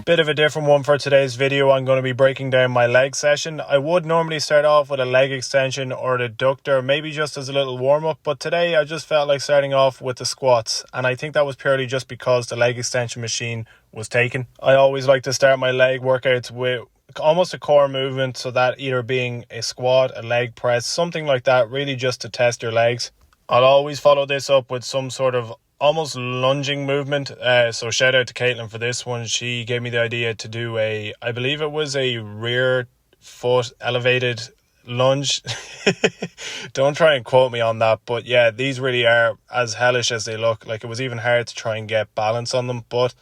Bit of a different one for today's video. I'm going to be breaking down my leg session. I would normally start off with a leg extension or an adductor, maybe just as a little warm-up, but today I just felt like starting off with the squats, and I think that was purely just because the leg extension machine was taken. I always like to start my leg workouts with almost a core movement, so that either being a squat, a leg press, something like that, really just to test your legs. I'll always follow this up with some sort of almost lunging movement. So shout out to Caitlin for this one. She gave me the idea to do I believe it was a rear foot elevated lunge. Don't try and quote me on that, but yeah, these really are as hellish as they look. Like, it was even hard to try and get balance on them, but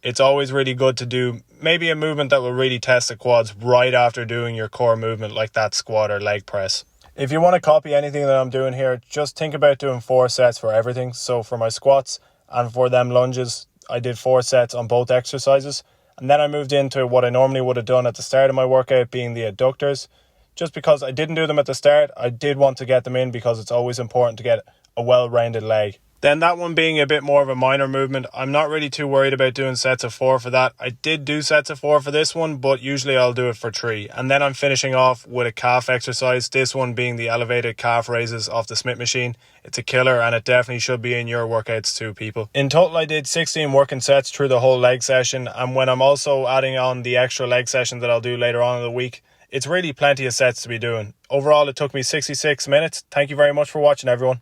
it's always really good to do maybe a movement that will really test the quads right after doing your core movement, like that squat or leg press. If you want to copy anything that I'm doing here, just think about doing 4 sets for everything. So for my squats and for them lunges, I did 4 sets on both exercises. And then I moved into what I normally would have done at the start of my workout, being the adductors. Just because I didn't do them at the start, I did want to get them in because it's always important to get a well-rounded leg. Then that one being a bit more of a minor movement, I'm not really too worried about doing sets of 4 for that. I did do sets of 4 for this one, but usually I'll do it for 3. And then I'm finishing off with a calf exercise, this one being the elevated calf raises off the Smith machine. It's a killer, and it definitely should be in your workouts too, people. In total, I did 16 working sets through the whole leg session, and when I'm also adding on the extra leg session that I'll do later on in the week, it's really plenty of sets to be doing. Overall, it took me 66 minutes. Thank you very much for watching, everyone.